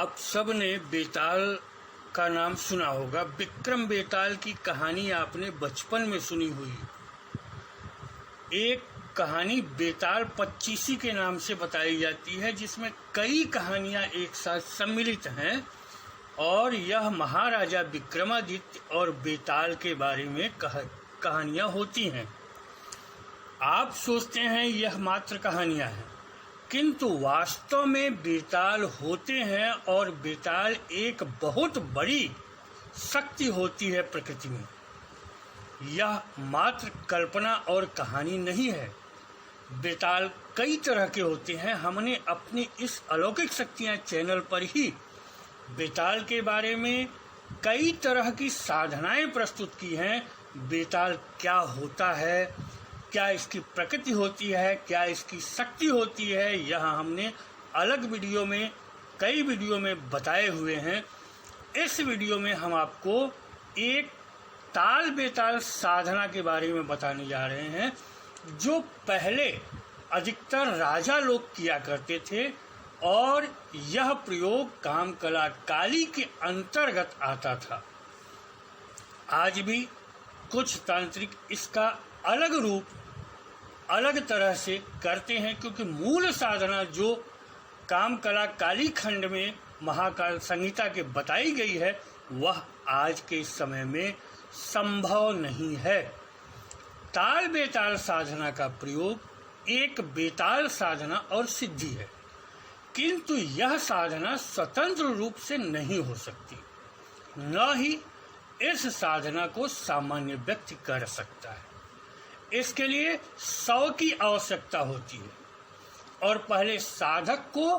आप सब ने बेताल का नाम सुना होगा। विक्रम बेताल की कहानी आपने बचपन में सुनी हुई। एक कहानी बेताल पच्चीसी के नाम से बताई जाती है, जिसमें कई कहानियां एक साथ सम्मिलित हैं और यह महाराजा विक्रमादित्य और बेताल के बारे में कहानियां होती हैं। आप सोचते हैं यह मात्र कहानियां हैं, किंतु वास्तव में बेताल होते हैं और बेताल एक बहुत बड़ी शक्ति होती है प्रकृति में। यह मात्र कल्पना और कहानी नहीं है। बेताल कई तरह के होते हैं। हमने अपनी इस अलौकिक शक्तियाँ चैनल पर ही बेताल के बारे में कई तरह की साधनाएं प्रस्तुत की हैं। बेताल क्या होता है, क्या इसकी प्रकृति होती है, क्या इसकी शक्ति होती है, यह हमने अलग वीडियो में कई वीडियो में बताए हुए हैं। इस वीडियो में हम आपको एक ताल बेताल साधना के बारे में बताने जा रहे हैं, जो पहले अधिकतर राजा लोग किया करते थे और यह प्रयोग कामकला काली के अंतर्गत आता था। आज भी कुछ तांत्रिक इसका अलग रूप अलग तरह से करते हैं, क्योंकि मूल साधना जो कामकला काली खंड में महाकाल संहिता के बताई गई है वह आज के समय में संभव नहीं है। ताल बेताल साधना का प्रयोग एक बेताल साधना और सिद्धि है, किंतु यह साधना स्वतंत्र रूप से नहीं हो सकती, न ही इस साधना को सामान्य व्यक्ति कर सकता है। इसके लिए 100 की आवश्यकता होती है और पहले साधक को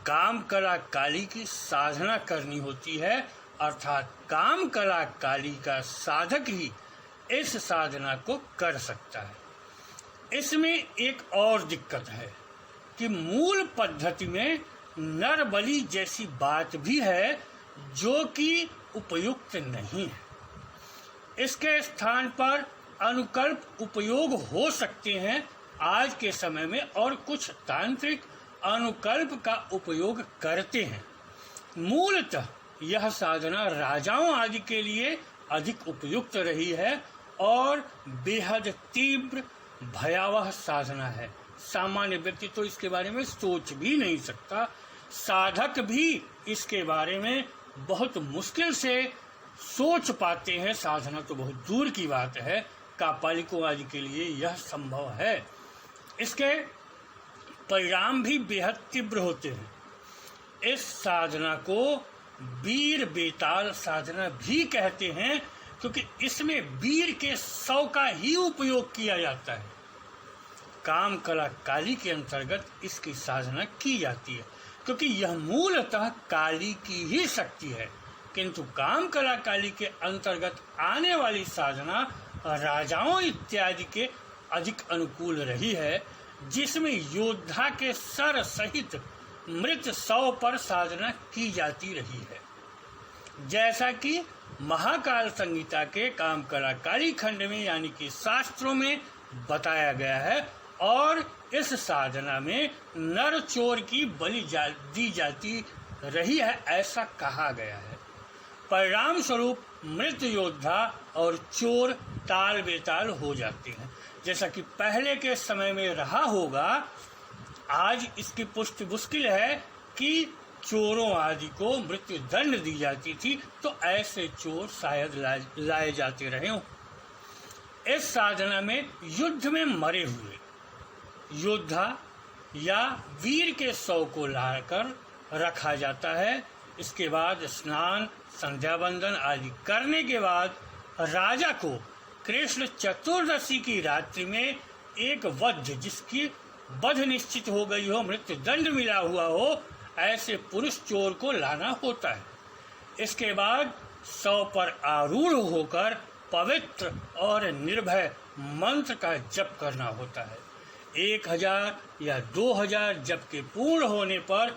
कामकला काली की साधना करनी होती है, अर्थात कामकला काली का साधक ही इस साधना को कर सकता है। इसमें एक और दिक्कत है कि मूल पद्धति में नर बलि जैसी बात भी है, जो कि उपयुक्त नहीं है। इसके स्थान पर अनुकल्प उपयोग हो सकते हैं आज के समय में, और कुछ तांत्रिक अनुकल्प का उपयोग करते हैं। मूलतः यह साधना राजाओं आदि के लिए अधिक उपयुक्त रही है और बेहद तीव्र भयावह साधना है। सामान्य व्यक्ति तो इसके बारे में सोच भी नहीं सकता। साधक भी इसके बारे में बहुत मुश्किल से सोच पाते हैं। साधना तो बहुत दूर की बात है, कापालिकों आदि के लिए यह संभव है। इसके परिणाम भी बेहद तीव्र होते हैं। इस साधना को वीर बेताल साधना भी कहते हैं, क्योंकि इसमें वीर के 100 का ही उपयोग किया जाता है। कामकला काली के अंतर्गत इसकी साधना की जाती है, क्योंकि यह मूलतः काली की ही शक्ति है, किंतु कामकला काली के अंतर्गत आने वाली साधना राजाओं इत्यादि के अधिक अनुकूल रही है, जिसमें योद्धा के सर सहित मृत 100 पर साधना की जाती रही है, जैसा कि महाकाल संहिता के कामकला काली खंड में यानी कि शास्त्रों में बताया गया है। और इस साधना में नर चोर की बलि दी जाती रही है, ऐसा कहा गया है। परिणाम स्वरूप मृत योद्धा और चोर ताल बेताल हो जाते हैं, जैसा कि पहले के समय में रहा होगा। आज इसकी पुष्टि मुश्किल है कि चोरों आदि को मृत्यु दंड दी जाती थी, तो ऐसे चोर शायद लाए जाते रहे हों। इस साधना में युद्ध में मरे हुए योद्धा या वीर के 100 को लाकर रखा जाता है। इसके बाद स्नान संध्या बंदन आदि करने के बाद राजा को कृष्ण चतुर्दशी की रात्रि में एक वध, जिसकी वध निश्चित हो गई हो, मृत्यु दंड मिला हुआ हो, ऐसे पुरुष चोर को लाना होता है। इसके बाद 100 पर आरूढ़ होकर पवित्र और निर्भय मंत्र का जप करना होता है। 1000 या 2000 जप के पूर्ण होने पर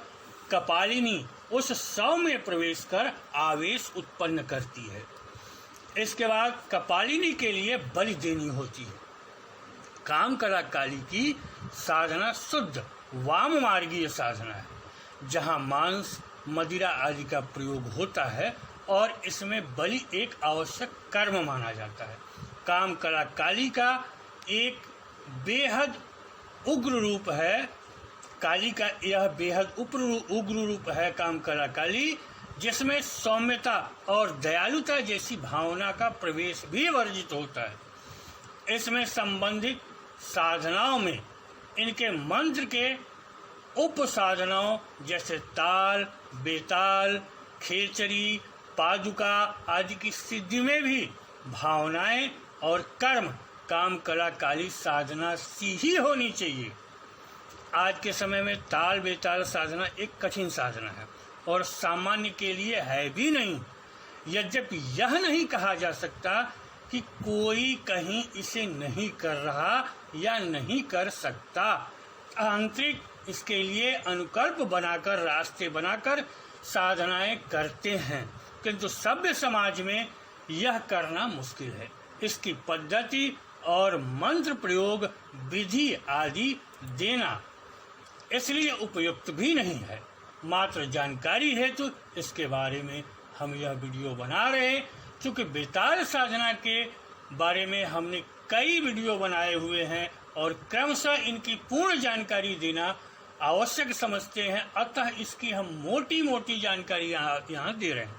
कपालिनी उस 100 में प्रवेश कर आवेश उत्पन्न करती है। इसके बाद कपालिनी के लिए बलि देनी होती है। कामकला काली की साधना शुद्ध वाम मार्गीय साधना है, जहाँ मांस मदिरा आदि का प्रयोग होता है और इसमें बलि एक आवश्यक कर्म माना जाता है। कामकला काली का एक बेहद उग्र रूप है। काली का यह बेहद उग्र रूप है कामकला काली, जिसमें सौम्यता और दयालुता जैसी भावना का प्रवेश भी वर्जित होता है। इसमें संबंधित साधनाओं में इनके मंत्र के उप साधनाओं जैसे ताल, बेताल, खेचरी, पादुका आदि की सिद्धि में भी भावनाएं और कर्म कामकला काली साधना सी ही होनी चाहिए। आज के समय में ताल बेताल साधना एक कठिन साधना है और सामान्य के लिए है भी नहीं। यद्यपि यह नहीं कहा जा सकता कि कोई कहीं इसे नहीं कर रहा या नहीं कर सकता। आंतरिक इसके लिए अनुकल्प बनाकर, रास्ते बनाकर साधनाएं करते हैं, किंतु सभ्य समाज में यह करना मुश्किल है। इसकी पद्धति और मंत्र प्रयोग, विधि आदि देना इसलिए उपयुक्त भी नहीं है। मात्र जानकारी हेतु इसके बारे में हम यह वीडियो बना रहे हैं। चूँकि बेताल साधना के बारे में हमने कई वीडियो बनाए हुए हैं और क्रमशः इनकी पूर्ण जानकारी देना आवश्यक समझते हैं, अतः इसकी हम मोटी मोटी जानकारी यहाँ दे रहे हैं।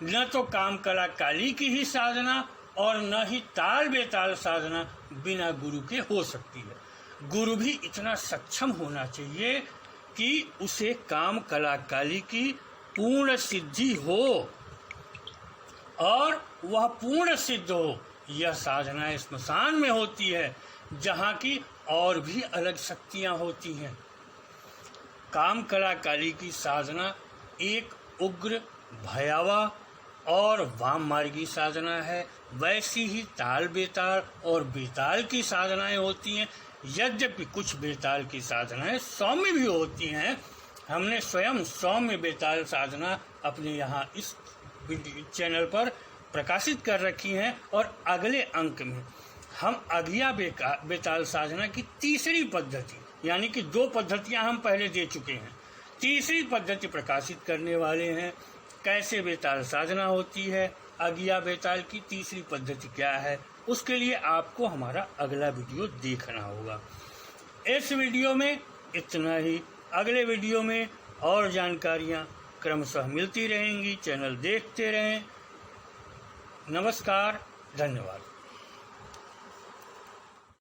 न तो कामकला काली की ही साधना और न ही ताल बेताल साधना बिना गुरु के हो सकती है। गुरु भी इतना सक्षम होना चाहिए कि उसे कामकला काली की पूर्ण सिद्धि हो और वह पूर्ण सिद्ध हो। यह साधना स्मशान में होती है, जहाँ की और भी अलग शक्तियाँ होती हैं। कामकला काली की साधना एक उग्र, भयावह और वाम मार्गी साधना है। वैसी ही ताल बेताल और बेताल की साधनाएं होती हैं। यद्यपि कुछ बेताल की साधनाएं सौम्य भी होती हैं। हमने स्वयं सौम्य बेताल साधना अपने यहाँ इस चैनल पर प्रकाशित कर रखी हैं और अगले अंक में हम अगिया बेताल साधना की तीसरी पद्धति, यानी कि 2 पद्धतियां हम पहले दे चुके हैं, तीसरी पद्धति प्रकाशित करने वाले हैं। कैसे बेताल साधना होती है, अगिया बेताल की तीसरी पद्धति क्या है, उसके लिए आपको हमारा अगला वीडियो देखना होगा। इस वीडियो में इतना ही। अगले वीडियो में और जानकारियाँ क्रमशः मिलती रहेंगी। चैनल देखते रहें। नमस्कार, धन्यवाद।